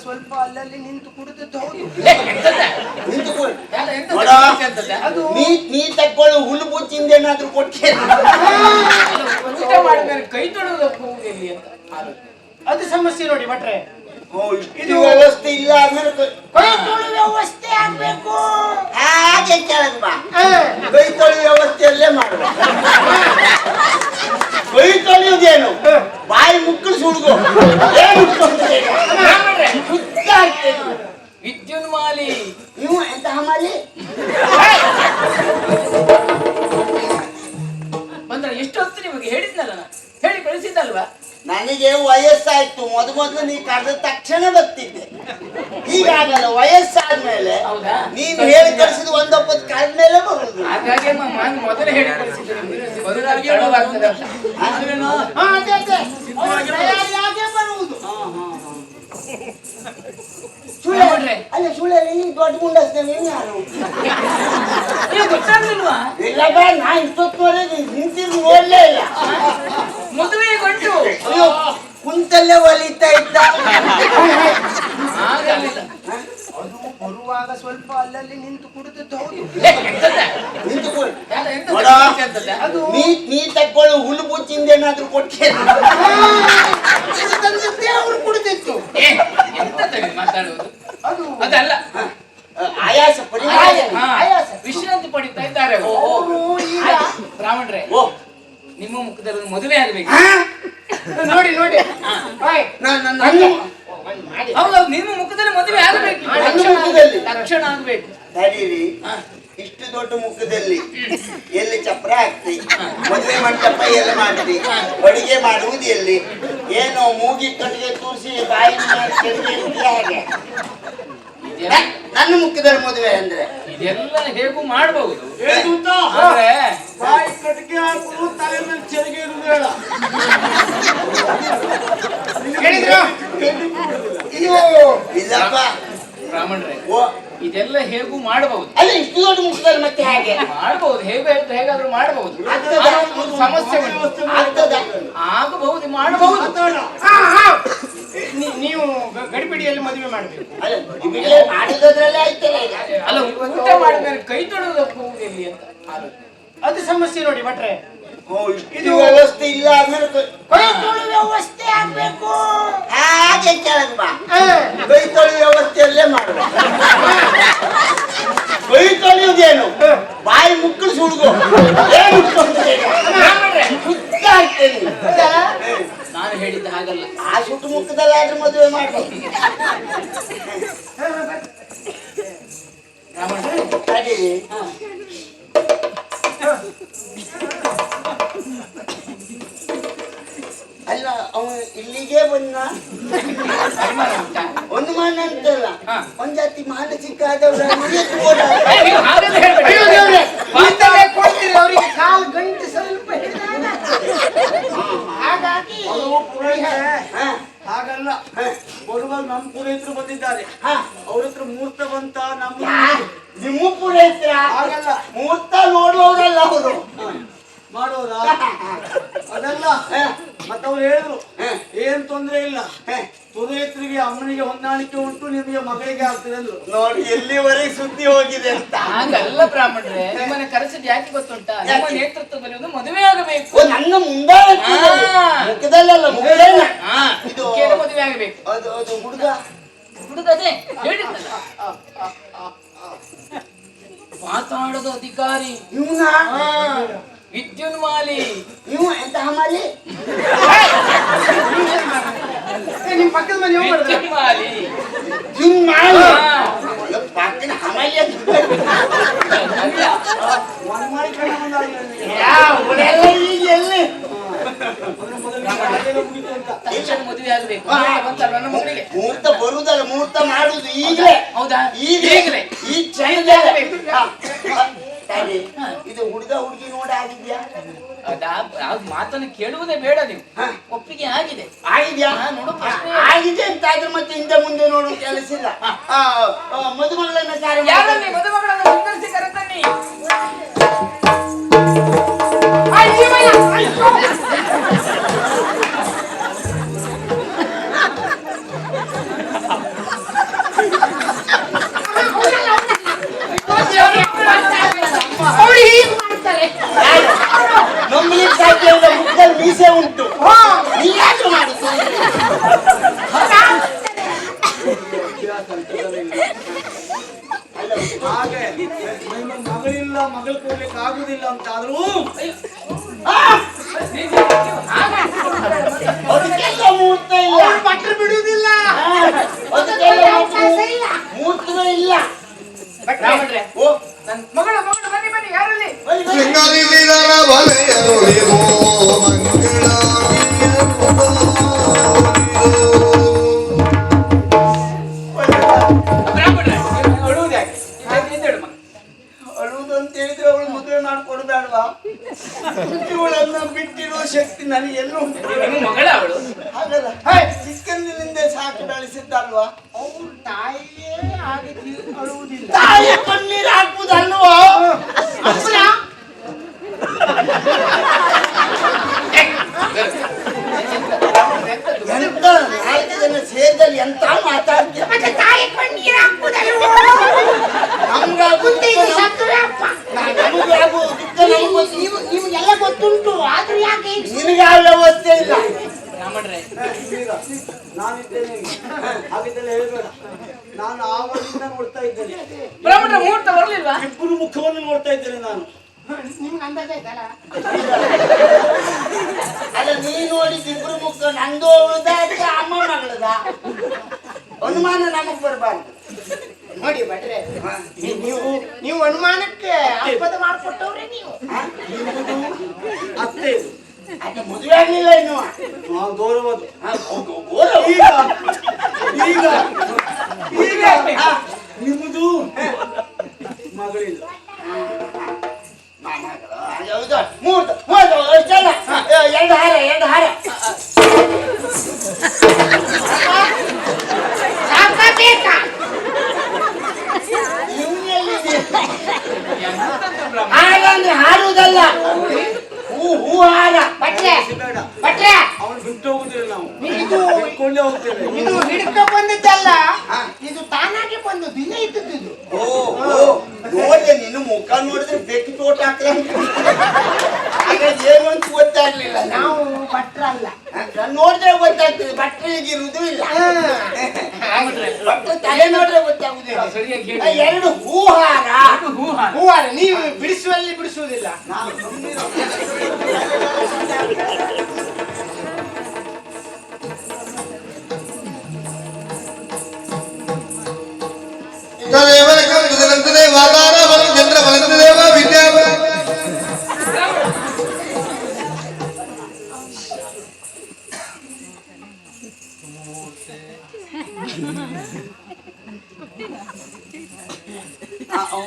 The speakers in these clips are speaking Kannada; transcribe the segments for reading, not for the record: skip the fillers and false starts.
ಸ್ವಲ್ಪ ಅಲ್ಲಲ್ಲಿ ನಿಂತು ಕುಡಿದದ್ದು ಹೌದು. ನೀ ತಕ್ಕೊಳ್ಳು ಹುಲ್ಲು ಬುಚ್ಚಿಂದ ಏನಾದ್ರೂ ಕೊಟ್ಟೆ ಊಟ ಮಾಡಿದ್ರೆ ಕೈ ತೊಳೆಯೋದಕ್ಕೆ ಹೋಗುದಿಲ್ಲ ಅಂತ ಅದು ಸಮಸ್ಯೆ ನೋಡಿ ಭಟ್ರೆ. ಇದು ವ್ಯವಸ್ಥೆ ಇಲ್ಲ ಆದ್ಮೇಲೆ ಕೈ ತೊಳೆಯುವ ವ್ಯವಸ್ಥೆ ಆಗ್ಬೇಕು. ಹಾಗೆ ಕೆಳಗೆ ಬಾ. ಕೈ ತೊಳೆಯುವ ವ್ಯವಸ್ಥೆಯಲ್ಲೇ ಮಾಡುವ. ಕೈ ತೊಳೆಯುವುದೇನು ಬಾಯಿ ಮುಕ್ಕಳು ಸುಡ್ಗೋ ವಿದ್ಯುನ್ಮಾಲಿ. ನೀವು ಎಂತ ಮಾಲಿ ಬಂದ್ರೆ ಎಷ್ಟು ಹೊತ್ತು ನಿಮಗೆ ಹೇಳಿದ್ನಲ್ಲ, ಹೇಳಿ ಕಳಿಸಿದ್ದಲ್ವಾ? ನನಗೆ ವಯಸ್ಸಾಯ್ತು. ಮೊದಲು ನೀ ಕರೆದ ತಕ್ಷಣ ಬರ್ತಿದ್ದೆ. ಹೀಗಾಗಲ್ಲ, ವಯಸ್ಸಾದ್ಮೇಲೆ ನೀನು ಹೇಳಿ ಕಳಿಸಿದ ಒಂದೊಪ್ಪತ್ತು ಕಳೆದ್ಮೇಲೆ ಬರುದು. ಹಾಗಾಗಿ ಮೊದಲು ಹೇಳಿ ಕಳಿಸಿದ್ದೆ ಅಲ್ಲ ಸುಳ್ಳ ದೊಡ್ಡ ಗುಂಡಸ್ತೇನೆ ಯಾರು ಗೊತ್ತಾಗ್ಲಿಲ್ವಾ? ಇಲ್ಲ ಬಾ, ನಾ ಇಷ್ಟೊತ್ತುವರೆಗೆ ನಿಂತಿದ್ದು ನೋಡ್ಲೇ ಇಲ್ಲ. ಮದುವೆ ಗಂಟು ಕುಂತಲ್ಲೇ ಒಲಿತಾ ಇದ್ದ. ಅದು ಬರುವಾಗ ಸ್ವಲ್ಪ ಅಲ್ಲಲ್ಲಿ ನಿಂತು ಕುಡಿದದ್ದು ಹೌದು. ನೀ ತಕ್ಕೊಳ್ಳು ಹುಲ್ಲು ಬುಚ್ಚಿಂದ ಏನಾದ್ರೂ ಕೊಟ್ಟೆ ಅವ್ರು ಕುಡಿದಿತ್ತು. ಮಾತಾಡುವುದು ಅದು ಅದಲ್ಲ, ಆಯಾಸ ಆಯಾಸ ವಿಶ್ರಾಂತಿ ಪಡಿತಾ ಇದ್ದಾರೆ ಬ್ರಾಹ್ಮಣರೇ. ನಿಮ್ಮ ಮುಖದಲ್ಲಿ ಮದುವೆ ಆಗ್ಬೇಕು. ನೋಡಿ ನೋಡಿ ಹೌದೌದು, ನಿಮ್ಮ ಮುಖದಲ್ಲಿ ಮದುವೆ ಆಗಬೇಕು, ತಕ್ಷಣ ಆಗ್ಬೇಕು. ತಡೀರಿ, ಇಷ್ಟು ದೊಡ್ಡ ಮುಖದಲ್ಲಿ ಎಲ್ಲಿ ಚಪ್ರ ಹಾಕ್ತಿ, ಮದುವೆ ಮಂಟಪ ಎಲ್ಲ ಮಾಡ್ತಿ, ಅಡಿಗೆ ಮಾಡುವುದು ಎಲ್ಲಿ, ಏನೋ ಮೂಗಿ ಕಟ್ಟಿಗೆ ತೂರಿಸಿ ಬಾಯಿ ಹಾಗೆ ನನ್ನ ಮುಖದಲ್ಲಿ ಮದುವೆ ಅಂದ್ರೆ ಇದೆಲ್ಲ ಹೇಗೂ ಮಾಡಬಹುದು. ಬಾಯಿ ಕಟ್ಟಿಗೆ ಹಾಕುದು, ತಲೆ ಮೇಲೆ ಚೆರಿಗೆ ಇರುವುದು ಬೇಡ. ಇಲ್ಲಪ್ಪ ಬ್ರಾಹ್ಮಣರೇ, ಇದೆಲ್ಲ ಹೇಗೂ ಮಾಡಬಹುದು. ಅಲ್ಲ ಇಷ್ಟು ದೊಡ್ಡ ಮುಖದಲ್ಲಿ ಮತ್ತೆ ಹೇಗೆ ಮಾಡಬಹುದು, ಹೇಗಾದ್ರೂ ಮಾಡಬಹುದು. ಸಮಸ್ಯೆ ಆಗಬಹುದು, ಮಾಡಬಹುದು. ನೀವು ಗಡಿಬಿಡಿಯಲ್ಲಿ ಮದುವೆ ಮಾಡಬೇಕು. ಮಾಡಿದ್ರಲ್ಲೇ ಆಯ್ತಲ್ಲ. ಅಲ್ಲ, ಊಟ ಮಾಡಿದ್ರೆ ಕೈ ತೊಳೆಯೋದಕ್ಕೆ ಹೋಗುದಿಲ್ಲ ಅಂತ ಅದು ಸಮಸ್ಯೆ ನೋಡಿ ಭಟ್ರೆ. ಇದು ವ್ಯವಸ್ಥೆ ಇಲ್ಲ ಆದ್ಮೇಲೆ ಕೈ ತೊಳೆಯುವ ವ್ಯವಸ್ಥೆ ಆಗ್ಬೇಕು. ಹಾಗೆ ಕೆಳಗೆ ಬಾ. ಕೈ ತೊಳೆಯುವ ವ್ಯವಸ್ಥೆಯಲ್ಲೇ ಮಾಡುವ. ಕೈ ತೊಳೆಯುವುದೇನು ಬಾಯಿ ಮುಕ್ಕಳು ಸುಡ್ಗೋ ನಾನು ಹೇಳಿದ್ದ ಹಾಗಲ್ಲ. ಆ ಸುಟ್ಟು ಮುಖದಲ್ಲಾದ್ರೂ ಮದುವೆ ಮಾಡ್ಬೇಕು. ಅಲ್ಲ, ಅವನು ಇಲ್ಲಿಗೆ ಬಂದ ಒಂದು ಮಾನ ಅಂತಲ್ಲ, ಒಂದ್ ಜಾತಿ ಮಾನಸಿಕ ಅವರಿಗೆ ಕಾಲು ಗಂಟೆ ಸ್ವಲ್ಪ ಹಾಗಾಗಿ ಹಾಗಲ್ಲ. ಬರುವಾಗ ನಮ್ಮ ಪೂರೈತರು ಬಂದಿದ್ದಾರೆ, ಅವ್ರ ಹತ್ರ ಮುಹೂರ್ತ ಬಂತ. ನಿಮ್ಮ ಪೂರೈತರ ಹಾಗಲ್ಲ, ಮುಹೂರ್ತ ನೋಡುವವರಲ್ಲ ಅವರು, ಮಾಡೋರ ಅದಲ್ಲ. ಮತ್ತವ್ರು ಹೇಳಿದ್ರು ಏನ್ ತೊಂದ್ರೆ ಇಲ್ಲ, ಪುರೋಹಿತರಿಗೆ ಅಮ್ಮನಿಗೆ ಹೊಂದಾಣಿಕೆ ಉಂಟು, ನಿಮಗೆ ಮಗಳಿಗೆ ಆಗ್ತದೆ ಅಂದ್ರು. ನೋಡಿ ಎಲ್ಲಿವರೆಗೆ ಸುದ್ದಿ ಹೋಗಿದೆ ಅಂತ. ಹಾಗಲ್ಲ ಬ್ರಾಹ್ಮಣರೇ, ನಿಮ್ಮನ್ನ ಕರೆಸಿದ್ ಯಾಕೆ ಗೊತ್ತುಂಟಾ? ನಿಮ್ಮ ನೇತೃತ್ವದಲ್ಲಿ ಒಂದು ಮದುವೆ ಆಗಬೇಕು. ನನ್ನ ಮುಂದೆ ಮುಖದಲ್ಲ, ಮುಖದಲ್ಲ ಇದು ಮದುವೆ ಆಗಬೇಕು. ಅದು ಹುಡುಗದೇ ಹೇಳಿದ್ದಲ್ಲ, ಮಾತಾಡೋದು ಅಧಿಕಾರಿ ಇವನ ವಿದ್ಯುನ್ಮಾಲಿ. ನೀವು ಎಂತ ಮಾಲಿ ನಿಮ್ ಪಕ್ಕದ ಮನೆ ವಿದ್ಯುನ್ಮಾಲಿ ಪಕ್ಕದ ಹಮಾಲಿ ಮದುವೆ ಆಗಬೇಕು. ನನ್ನ ಮಗಳಿಗೆ ಮುಹೂರ್ತ ಬರುದಲ್ಲ, ಮುಹೂರ್ತ ಮಾಡುದು ಈಗಲೇ. ಹೌದಾ? ಈಗಲೇ ಈ ಕ್ಷಣದಲ್ಲಿ. ಇದು ಹುಡುಗ ಹುಡುಗಿ ನೋಡಿ ಆಗಿದ್ಯಾ? ಮಾತನ್ನು ಕೇಳುವುದೇ ಬೇಡ, ನೀವು ಒಪ್ಪಿಗೆ ಆಗಿದೆ. ಆಗಿದ್ಯಾ? ಆಗಿದೆ ಅಂತ ಆದ್ರೆ ಮತ್ತೆ ಹಿಂದೆ ಮುಂದೆ ನೋಡುವ ಕೆಲಸ ಇಲ್ಲ. ಮದುಮಗಳನ್ನ ಯಾರಲ್ಲಿ ಮದುಮಗಳನ್ನು ಸಂದರ್ಶಿ ಕರೆತನ್ನಿ. ಹಾಗೆ ನಿಮ್ಮ ಮಗಳಿಲ್ಲ, ಮಗಳು ಕೊಡ್ಲಿಕ್ಕೆ ಆಗುದಿಲ್ಲ ಅಂತಾದ್ರೂ ಅದಕ್ಕೆಲ್ಲ ಮುಹೂರ್ತ ಇಲ್ಲ, ಭಟ್ರು ಬಿಡುವುದಿಲ್ಲ. ಅದಕ್ಕೆಲ್ಲ ಮುಹೂರ್ತ ಇಲ್ಲ. ಬ್ರಾಹ್ಮಣರೇ, ಓ ನನ್ ಮಗಳು ಬನ್ನಿ ಬನ್ನಿ, ಯಾರಲ್ಲಿ? ಬನ್ನಿ, ಬನ್ನಿ. ಸಿಂಗಲಿಸಿದರ ಬಲೆಯರುಳಿದು ಬ್ರಾಹ್ಮಣರೇ, ನೀವು ಅಳುವುದು ಯಾಕೆ? ಎದ್ದೇಳು ಮಗ. ಅಳುವುದು ಅಂತ ಹೇಳಿದ್ರೆ ಅವಳು ಮದುವೆ ಮಾಡ್ಕೊಡ್ಬೇಡವಾ? ಇವಳನ್ನ ಬಿಟ್ಟಿರೋ ಶಕ್ತಿ ನನಗೆ ಎಲ್ಲೂ ಉಂಟು. ನಿಮ್ಮ ಮಗಳ ಅವಳು? ಹಾಗಲ್ಲ, ಚಿಕ್ಕಂದಿನಿಂದ ಸಾಕಿ ಬೆಳೆಸಿದ್ದಲ್ವಾ? ಅವ್ರ ತಾಯಿಯೇ ಹಾಗೆ ಅಳುವುದಿಲ್ಲ. ತಾಯಿ ಕಣ್ಣೀರು ಹಾಕುದಲ್ವಾ? ಅಪ್ಪನ ಎಂತ 4 ಜನ ಸೇರಿದಲ್ಲಿ ಎಂತ ಮಾತಾಡ್ತೀಯ? ಮತ್ತೆ ತಾಯಿ ಕಣ್ಣೀರು ಹಾಕುವುದಲ್ವೋ? ನಮ್ಗಾಗುದಿಲ್ಲ, ಸತ್ತುರಪ್ಪ. ನಿಮ್ಗೆಲ್ಲ ಗೊತ್ತುಂಟು, ಆದ್ರೂ ಯಾಕೆ ನಿನಗೆ ಆ ವ್ಯವಸ್ಥೆ ಇಲ್ಲ. ಬ್ರಾಹ್ಮಣರೇ, ಈಗ ನಾನಿದ್ದೇನೆ, ಹಾಗಿದ್ದೆಲ್ಲ ಹೇಳ್ಬೇಡ. ನಾನು ಆವಾಗಿಂದ ನೋಡ್ತಾ ಇದ್ದೇನೆ, ಬ್ರಾಹ್ಮಣರ ಮುಹೂರ್ತ ಬರಲಿಲ್ವಾ? ಇಬ್ಬರು ಮುಖವನ್ನು ನೋಡ್ತಾ ಇದ್ದೇನೆ ನಾನು. ನಿಮ್ಗೆ ಅಂದಾಜ್ ಆಯ್ತಲ್ಲ? ಅಲ್ಲ, ನೀನು ನೋಡಿದಿಬ್ರು ಮುಖ, ನಂದು ಅವಳದ ಅಮ್ಮ ಮಗಳದ ಅನುಮಾನ ನಮಗ್ ಬರಬಾರ್ದು. ನೋಡಿ ಭಟ್ರೆ, ನೀವು ಅನುಮಾನಕ್ಕೆ ಅಪವಾದ ಮಾಡ್ಕೊಟ್ಟವ್ರೆ ನೀವು. ಅತ್ತೆ ಅದೇ ಮದುವೆ ಆಗ್ಲಿಲ್ಲ ಇನ್ನು. ನಾವು ಗೌರವದು. ಗೌರವ. ಈಗ ಈಗ ಈಗ ನಿಮ್ಮದು ಮಗಳಿಲ್ಲ. ಹೌದು, ಮೂರ್ತ ಅಷ್ಟಲ್ಲ. 2 ಹಾರ, 2 ಹಾರ. ಸಾಕಾಗ್ಬೇಕಾ? ಹಾರ ಅಂದ್ರೆ ಹಾರುವುದಲ್ಲ, ಹೂ ಹಾರ. ಭಟ್ರೆ ಬೇಡ, ಭಟ್ರೆ, ಅವನು ಬಿಟ್ಟು ಹೋಗುದಿಲ್ಲ, ನಾವು ಇದು ಇಟ್ಕೊಂಡೇ ಹೋಗ್ತೇವೆ. ಇದು ಹಿಡ್ಕ ಬಂದದ್ದಲ್ಲ, ಇದು ತಾನಾಗಿ ಬಂದು ದಿನ ಇದ್ದದ್ದು ಇದು. ನೋಡಿದೆ, ನಿನ್ನ ಮುಖ ನೋಡಿದ್ರೆ ಬೆಕ್ಕಿ ತೋಟ ಹಾಕ್ರೆ ಹಾಗಾಗಿ ಏನು ಅಂತ ಗೊತ್ತಾಗ್ಲಿಲ್ಲ. ನಾವು ಭಟ್ರಲ್ಲ. ನೋಡಿದ್ರೆ ಗೊತ್ತಾಗ್ತದೆ, ಬಟ್ಟೆಗಿರುವುದು ಇಲ್ಲ. ಬಟ್ಟೆ ತಲೆ ನೋಡಿದ್ರೆ ಗೊತ್ತಾಗುದಿಲ್ಲ. ಸರಿಯಾಗಿ ಹೇಳಿ. 2 ಹೂಹಾರ. ಹೂವಾರ ನೀವು ಬಿಡಿಸುವಲ್ಲಿ ಬಿಡಿಸುವುದಿಲ್ಲ. ವಾತಾರ ಚಂದ್ರ ಬಲಂತದೇವ ವಿದ್ಯಾ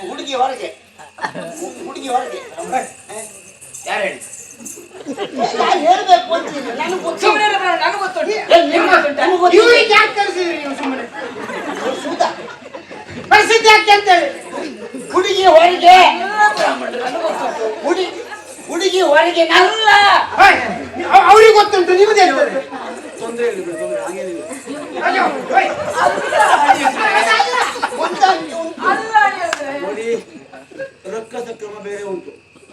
ಹುಡುಗಿ ಹೊರಗೆ, ಹುಡುಗಿ ಹೊರಗೆ. ಯಾರು ಹೇಳಿ? ಹೇಳ್ಬೇಕು ಅಂತೀನಿ, ನನಗೆ ಗೊತ್ತು. ಸುಮ್ಮನೆ ಇರು ಬ್ರಾಹ್ಮಣ, ನನಗೆ ಗೊತ್ತುಂಟು. ನಿಮ್ಗೆ ಗೊತ್ತುಂಟಾ? ಇವ್ರಿಗೆ ಯಾಕೆ ಕರೆಸಿದ್ರಿ ನೀವು? ಸುಮ್ಮನೆ ಸುಧಾ, ಪರಿಸ್ಥಿತಿ ಯಾಕೆ ಅಂತ ಹೇಳಿ. ಹುಡುಗಿ ಹೊರಗೆ, ಹುಡುಗಿ ಹೊರಗೆ. ಅಲ್ಲ, ಅವ್ರಿಗೆ ಗೊತ್ತುಂಟು, ನಿಮ್ದು ಹೇಳ್ತಾರೆ. ತೊಂದರೆ ಇಲ್ಲ, ತೊಂದರೆ ಹಾಗೇನಿಲ್ಲ. ಅಯ್ಯೋ, ಓಯ್. ಅಲ್ಲ ಹೇಳಿದ್ರೆ. ನೋಡಿ, ರಕ್ಕಸ ಕ್ರಮ ಬೇರೆ ಉಂಟು,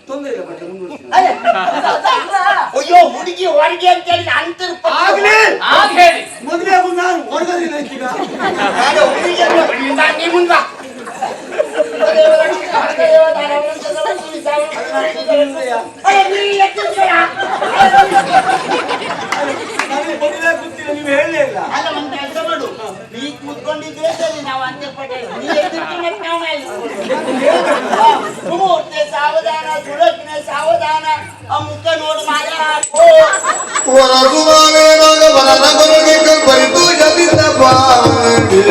ತೊಂದರೆ ಇಲ್ಲ. ಬಟ್ ಮುಂದುವರಿಸಿ. ಅಯ್ಯೋ, ಹುಡುಗಿ ಹೊರಗೆ ಅಂತ ಹೇಳಿ ಅಂತರ್ ಆಗ್ಲಿ, ಆಗ ಹೇಳಿ. ಮದುವೆ ಆಗುದು ನಾನು ಹೊರಗದಿಲ್ಲ ಈಗ. ನೀ ಮುಂದ ನನಗೆ ಮದುವೆ ಗೊತ್ತಿಲ್ಲ, ನೀವು ಹೇಳಲೇ ಇಲ್ಲ. ಅಲ್ಲ, ಒಂದು ಕೆಲಸ ಮಾಡು, ನೀ ಕೂತ್ಕೊಂಡಿದ್ರೆ ಸರಿ, ನಾವು ಅಂತರ್ಪಟ್ಟೆ ಮುಹೂರ್ತೆ ಸಾವಧಾನ, ಸುರಕ್ಷಣೆ ಸಾವಧಾನ. ಆ ಮುಖ ನೋಡು ಮಾರ. ವರಸುವಾಗೇನಾಗ ವರನ ಬರಗೆ ಬರಿದು ಜಲಿತ ಬಾಗೆ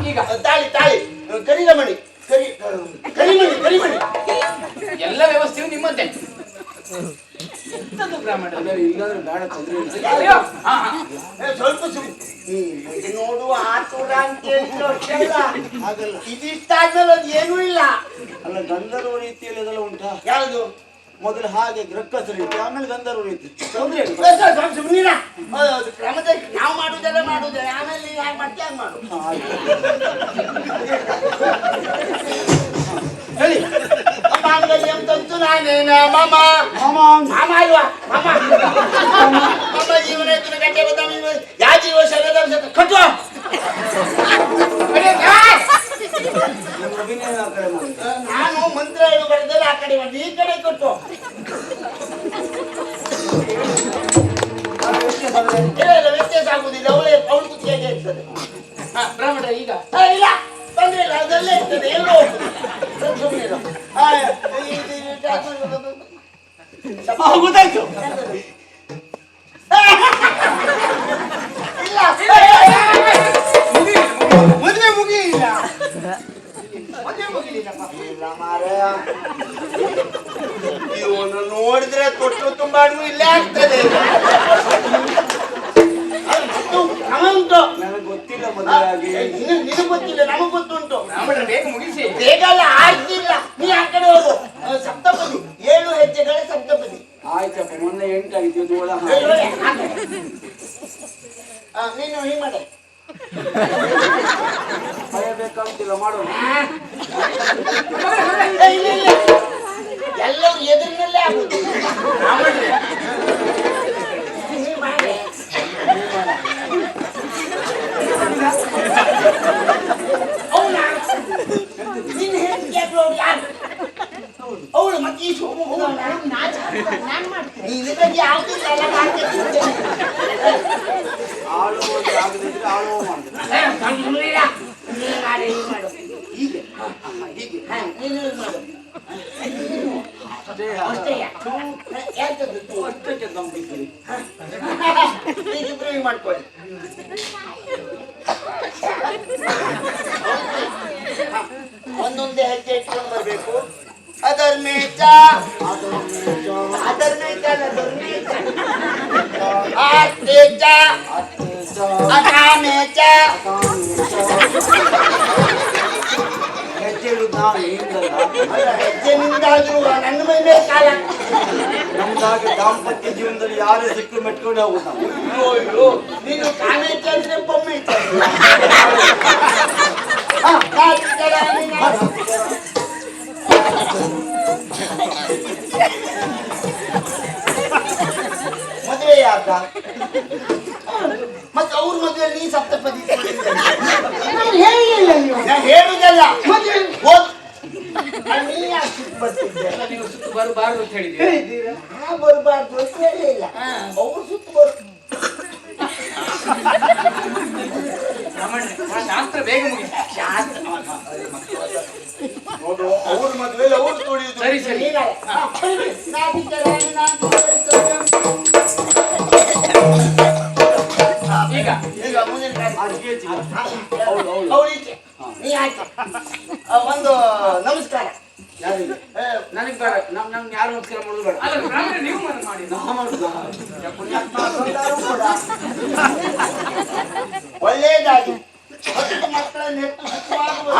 ಈಗ ತಾಳಿ ತಾಳಿ ಕರಿಮಣಿ ಕರಿಮಣಿ ಕರಿಮಣಿ ಎಲ್ಲ ವ್ಯವಸ್ಥೆಯು ನಿಮ್ಮದ್ದೇ. ಎಂತದ್ದು ಬ್ರಾಹ್ಮಣ? ಇಲ್ಲಾಂದ್ರೆ ಬೇಡ, ತೊಂದರೆ ಇಲ್ಲ. ಅಯ್ಯೋ, ಹಾ, ಹಾ. ಸ್ವಲ್ಪ ನೋಡು ಆತುರ ಅಂತ ಹೇಳಿದ್ರು ಅಷ್ಟೇ ಅಲ್ಲ. ಹಾಗಲ್ಲ, ಇದಿಷ್ಟಾದ್ಮೇಲೆ ಅದು ಏನೂ ಇಲ್ಲ. ಅಲ್ಲ ಗಂಧರ್ವ ರೀತಿಯಲ್ಲಿ ಅದೆಲ್ಲ ಉಂಟಾ? ಯಾವುದು? ಮೊದಲು ಹಾಗೆ ಗ್ರಕ್ಕಸ ರೀತಿ, ಆಮೇಲೆ ಗಂಧರ್ವ ರೀತಿ. ತೊಂದರೆ ಇಲ್ಲ. ಸುಮ್ಮನಿರ ಕ್ರಮದಲ್ಲಿ ನಾವು ಮಾಡುವುದೆಲ್ಲ ಮಾಡುವುದೇ, ಆಮೇಲೆ ನೀವು ಹಾಗೆ ಮಾಡ್ತೀಯ ಹಾಗೆ ಮಾಡು. ಹೇಳಿ ಮಾಂಗಲ್ಯಂ ತಂತು ನಾನೇನ ಮಾಮ ಮಾಮ ಮಾಮ ಅಲ್ವಾ ಮಾಮ ಅಂತಂದ್ರೆ ಇಲ್ಲ ವ್ಯತ್ಯಾಸ ಆಗುದಿಲ್ಲ. ಅವಳು ಕುತ್ತಿಗೆ ಇರ್ತದೆ. ಬ್ರಾಹ್ಮಣರೇ ಈಗ ಇಲ್ಲ ತೊಂದ್ರೆ ಇಲ್ಲ, ಅದಲ್ಲೇ ಇರ್ತದೆ, ಎಲ್ಲೂ ಹೋಗುದಿಲ್ಲ. ಸುಮ್ಮನೆ ಇರು. ಗೊತ್ತಾಯ್ತು. ಇಲ್ಲ ಮದುವೆ ಮುಗಿಲಿಲ್ಲ. ಮದುವೆ ಮುಗಿಲಿಲ್ಲಪ್ಪ. ಇಲ್ಲ ಮಾರಾಯ, ಇವನು ನೋಡಿದ್ರೆ ತೊಟ್ಟು ತುಂಬಾನು ಇಲ್ಲೇ ಆಗ್ತದೆ. ಉಂಟು ನನಗೆ ಗೊತ್ತಿಲ್ಲ ಮದುವೆ ಆಗಿ. ನಿನಗೆ ಗೊತ್ತಿಲ್ಲ, ನಮಗ್ ಗೊತ್ತುಂಟು. ಬ್ರಾಹ್ಮಣರೇ ಬೇಗ ಮುಗಿಸಿ. ಬೇಗ ಅಲ್ಲ, ಆಗ್ತಿಲ್ಲ. ನೀ ಆ ಕಡೆ ಹೋಗು. ಸಪ್ತಪದಿ 7 ಹೆಜ್ಜೆಗಳ ಸಪ್ತಪದಿ. ಆಯ್ತಪ್ಪ, ಮೊನ್ನೆ 8 ಆಗಿತ್ತು, ಇದು ಒಳ ನೀನು ಹೀಗೆ ಮಾಡ. ಭಯಬೇಕಂತಿಲ್ಲ, ಮಾಡೋಣ. ಇಲ್ಲ ಇಲ್ಲ, ಎಲ್ಲರೂ ಎದುರಿನಲ್ಲೇ ಆಗುದು. ಹೀಗೆ ಮಾಡಿ. ನೀನು ಹೇಳಿ ಯಾರು ಅವಳು ಮತ್ತೆ ಈ ನಿನಗೆ ಯಾವ್ದಿಲ್ಲ ಎಲ್ಲ ಮಾಡ್ತಿದ್ದೆ. ಆಳುವುದು ಆಗದಿದ್ರೆ ಆಳುವ ಮಾಡಿದ್ರೆ ನೀನು ಮಾಡಿ ಹೀಗೆ ಮಾಡು. ಹೀಗೆ ಹೀಗೆ ನೀನು ಹೀಗೆ ಮಾಡು. ಅಷ್ಟೇ ಅಷ್ಟೇಯ? ಯಾಕದು? ಅಷ್ಟಕ್ಕೆ ನಂಬಿದ್ದೀರಿ. ನೀವಿಬ್ರು ಹೀಗೆ ಮಾಡ್ಕೊಳ್ಳಿ. ಒಂದೊಂದೇ ಹೆಜ್ಜೆ ಇಟ್ಕೊಂಡು ಬರ್ಬೇಕು. ಅಧರ್ಮೇಚ ಅಧರ್ಮೇಚ ಆಸ್ತೇಚ ಅಕಾಮೇಚ. ಹೆಜ್ಜೆ ಇಡುದು ನಾನು ಹಿಂದಲ್ಲ. ಹೆಜ್ಜೆ ನಿಂದಾದ್ರೂ ನನ್ನ ಮೇಲೆ ಕಾಲ. ನಮ್ದಾಗಿ ದಾಂಪತ್ಯ ಜೀವನದಲ್ಲಿ ಯಾರೇ ಸಿಕ್ಕರು ಮೆಟ್ಕೊಂಡು ಹೋಗುದು ನಾವು. ಅಯ್ಯೋ, ನೀನು ಕಾಮೇಚ ಅಂದ್ರೆ ಪೊಮ್ಮೇಚ. ಮದುವೆ ಯಾಕ? ಮತ್ತೆ ಅವ್ರ ಮದುವೆ ನೀ ಸಪ್ತಪದಿ. ನಾನು ಹೇಳಿಲ್ಲ ನೀವು. ನಾ ಹೇಳುದಲ್ಲ, ಮದುವೆ ಹೋದ್ ನೀ ಯಾಕೆ ಸುತ್ತ ಬರ್ತಿದ್ದೆ? ನೀವು ಸುತ್ತು ಬರಬಾರದು ಅಂತ ಹೇಳಿದ್ದೀರಿ. ಹೇಳಿದ್ದೀರಾ? ನಾ ಬರಬಾರ್ದು ಅಂತ ಹೇಳಿಲ್ಲ. ಅವ್ರು ಸುತ್ತ ಬರು. ಬ್ರಾಹ್ಮಣರೇ, ಶಾಸ್ತ್ರ ಬೇಗ ಮುಗಿಸಿ. ನೋಡು, ಅವ್ರ ಮದುವೆಲಿ ಅವ್ರು ತುಳಿಯುದು. ಸರಿ ಸರಿ. ಈಗ ಈಗ ಮುಂದಿನ ಕಾರ್ಯ. ಅಜ್ಜಿ ಅಜ್ಜಿ. ಅವಳಿಗೆ ನೀ ಆಯ್ತು. ಒಂದು ನಮಸ್ಕಾರ. ಯಾರಿಗೆ? ನನಗೆ ಬೇಡ. ನಮ್ಗೆ ಯಾರು ನಮಸ್ಕಾರ ಮಾಡೋದು ಬೇಡ. ಅಲ್ಲ ಬ್ರಾಹ್ಮಣರೇ, ನೀವು ಮನೆ ಮಾಡಿ. ನಾ ಮಾಡುದು. ಒಳ್ಳೇದಾಗಿ 10 ಮಕ್ಕಳನ್ನು ಹೆತ್ತು ಸುಖವಾಗುವುದು.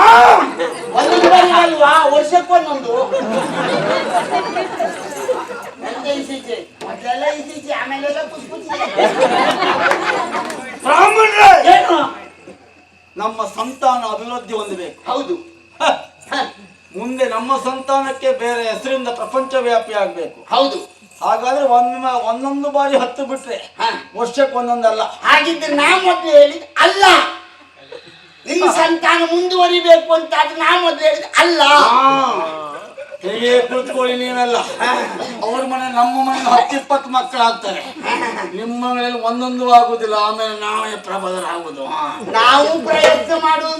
ಒಂದೊಂದು ಬಾರಿ ಅಲ್ವಾ, ವರ್ಷಕ್ಕೊಂದೊಂದು. ನಂದೇ ಇಸೀಚೆ, ಮೊದಲೆಲ್ಲ ಇಸೀಚೆ, ಆಮೇಲೆಲ್ಲ ಪುಷ್ಪುಚ್ಚಿ. ಬ್ರಾಹ್ಮಣರೇ, ಏನು? ನಮ್ಮ ಸಂತಾನ ಅಭಿವೃದ್ಧಿ ಹೊಂದಬೇಕು. ಹೌದು. ಮುಂದೆ ನಮ್ಮ ಸಂತಾನಕ್ಕೆ ಬೇರೆ ಹೆಸರಿಂದ ಪ್ರಪಂಚ ವ್ಯಾಪಿ ಆಗ್ಬೇಕು. ಹೌದು. ಹಾಗಾದ್ರೆ ಒಂದೊಂದು ಬಾರಿ 10 ಬಿಟ್ರೆ ವರ್ಷಕ್ಕೆ ಒಂದೊಂದಲ್ಲ. ಹಾಗಿದ್ರೆ ನಾ ಮೊದಲು ಹೇಳಿದ್ ಅಲ್ಲ. ನಿನ್ನ ಸಂತಾನ ಮುಂದುವರಿಬೇಕು ಅಂತ ಅದು ನಾ ಮೊದಲು ಹೇಳಿದ್ ಅಲ್ಲ. ಹೇಗೆ ಕುಳಿತುಕೊಳ್ಳಿ ನೀವೆಲ್ಲ. ಅವ್ರ ಮನೆ ನಮ್ಮ ಮನೆ 10-20 ಮಕ್ಕಳಾಗ್ತಾರೆ. ನಿಮ್ಮ ಮನೆಯಲ್ಲಿ ಒಂದೊಂದು ಆಗುದಿಲ್ಲ, ಆಮೇಲೆ ನಾವೇ ಪ್ರಬಲರಾಗುದು. ನಾವು ಪ್ರಯತ್ನ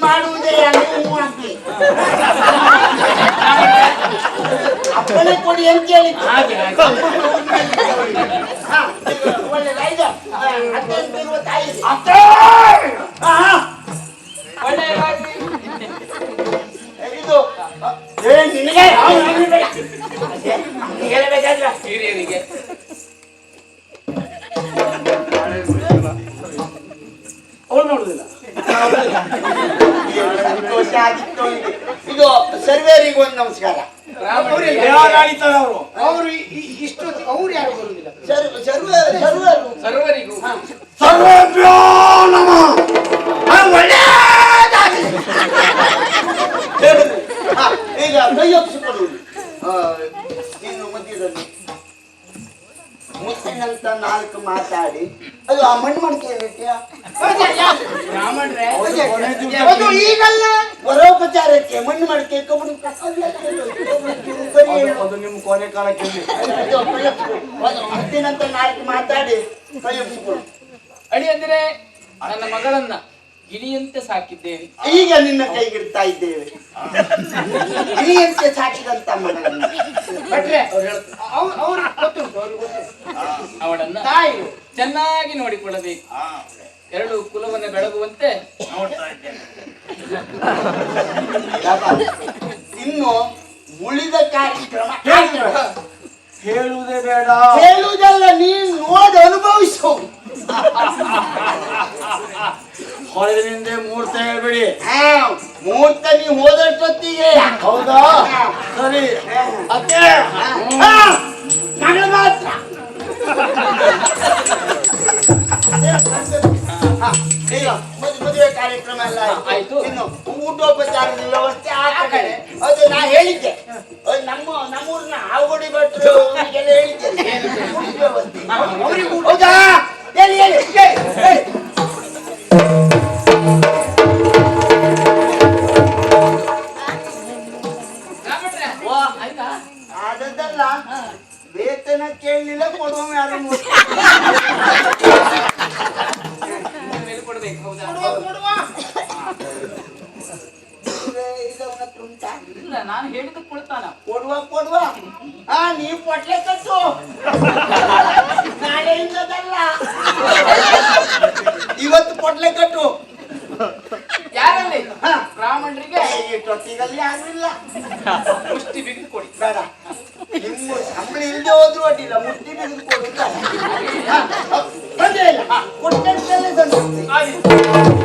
ಮಾಡುವುದೇ ನೀವು ಹಾಕಿ ಅಪ್ಪನೇ ಕೊಡಿ ಅಂತ ಹೇಳಿ. ಒಳ್ಳೆದಾಯ್ತು. 18-20 ಒಳ್ಳೆಯದಾಗಲಿ. ಇದು ನಿನಗೆ ಹೇಳಬೇಕಾದ್ರ ಹಿರಿಯರಿಗೆ ಅವ್ರು ನೋಡುದಿಲ್ಲ. ಸಂತೋಷ ಆಗಿತ್ತು. ಇದು ಸರ್ವೇರಿಗೂ ಒಂದು ನಮಸ್ಕಾರ. ಅವರು ಅವರು ಇಷ್ಟೊತ್ತು ಅವ್ರು ಯಾರು ಬರುವುದಿಲ್ಲ. ಸರ್ವರಿಗೂ ಸರ್ವೇಭ್ಯೋ ನಮಃ. ಈಗ ಕೈಯೊಪ್ಪಿಸಿಕೊಡುವುದು. ನೀನು ಮಧ್ಯದಲ್ಲಿ ಮುತ್ತಿನಂತ 4 ಮಾತಾಡಿ ಅದು ಆ ಮಣ್ಣು ಮಡಿಕೆಯ ಬ್ರಾಹ್ಮಣರೇ, ಅದು ಈಗಲ್ಲ. ಪರೋಪಚಾರಕ್ಕೆ ಮಣ್ಣು ಮಡಿಕೆ ಕಬ್ಬು ಅದು ನಿಮ್ಮ ಕೊನೆ ಕಾಲಕ್ಕೆ ಮುತ್ತಿನಂತ 4 ಮಾತಾಡಿ ಕೈಯೊಪ್ಪಿಸಿಕೊಡು. ಅಳಿಯಂದ್ರೆ ನನ್ನ ಮಗಳನ್ನ ಗಿಳಿಯಂತೆ ಸಾಕಿದ್ದೇನೆ. ಈಗ ನಿನ್ನ ಕೈಗಿಡ್ತಾ ಇದ್ದೇವೆ. ಗಿಳಿಯಂತೆ ಸಾಕಿದಂತ ಮಗಳನ್ನು ಭಟ್ರೆ ಅವ್ರು ಗೊತ್ತುಂಟು, ಅವ್ರಿಗೆ ಗೊತ್ತುಂಟು. ಅವಳನ್ನ ತಾಯಿ ಚೆನ್ನಾಗಿ ನೋಡಿಕೊಳ್ಳಬೇಕು. ಎರಡು ಕುಲವನ್ನ ಬೆಳಗುವಂತೆ ನೋಡ್ತಾ ಇದ್ದೇನೆ. ಇನ್ನು ಉಳಿದ ಕಾರ್ಯಕ್ರಮ ಹೇಳುವುದೇ ಬೇಡ. ಹೇಳುವುದಲ್ಲ, ನೀನು ನೋಡಿ ಅನುಭವಿಸು. ಹೊರಗಿನಿಂದ ಮೂರ್ತ ಹೇಳ್ಬೇಡಿ. ಮುಹೂರ್ತ ನೀವು ಹೋದಷ್ಟೊತ್ತಿಗೆ. ಹೌದಾ? ಸರಿ. ಅತ್ತೆ ಮಗಳು ಮಾತ್ರ ಮದುವೆ ಕಾರ್ಯಕ್ರಮ ಎಲ್ಲ ಆಯ್ತು. ಇನ್ನು ಊಟೋಪಚಾರದ ವ್ಯವಸ್ಥೆ ಆ ಕಡೆ ಅದು ನಾ ಹೇಳಿದ್ದೆ. ಅದು ನಮ್ಮೂರಿನ ಆವಡಿ ಭಟ್ರು ಅವರಿಗೆಲ್ಲ ಹೇಳಿದ್ದೆ ಊಟದ ವ್ಯವಸ್ಥೆ. ಹೌದಾ? ಹೇಳಿ ಹೇಳಿ ಹೇಳಿ. ಆಯ್ತಾ? ಆದದ್ದಲ್ಲ, ವೇತನ ಕೇಳಲಿಲ್ಲ, ಕೊಡುವ ಯಾರು ಮೇಲೆ ಕೊಡ್ಬೇಕು. ಹೌದಾ? ಉಂಟಾ? ಇಲ್ಲ, ನಾನು ಹೇಳಿದ ಕೊಡ್ತಾನ. ಕೊಡುವ ನೀವು ಕೊಟ್ಲೆ ಕಟ್ಟು. ನಾಳೆಯಿಂದಲ್ಲ, ಇವತ್ತು ಕೊಟ್ಲೆ ಕಟ್ಟು. ಯಾರಲ್ಲಿ? ಬ್ರಾಹ್ಮಣರಿಗೆ ಟೊಟ್ಟಿಗಲ್ಲಿ ಆಗಲಿಲ್ಲ. ಮುಷ್ಟಿ ಬಿಗಿದು ಕೊಡಿ. ಬೇಡ, ನಿಮ್ಮ ಸಂಬಳ ಇಲ್ಲದೆ ಹೋದ್ರು ಅಡ್ಡಿಲ್ಲ, ಮುಟ್ಟಿ ಬಿಗಿದು ಕೊಡುತ್ತ. ಬಂದೇ ಇಲ್ಲ, ಕೊಟ್ಟಂತೆಲ್ಲ ತಂದಿರ್ತೀನಿ. ಆಯ್ತು.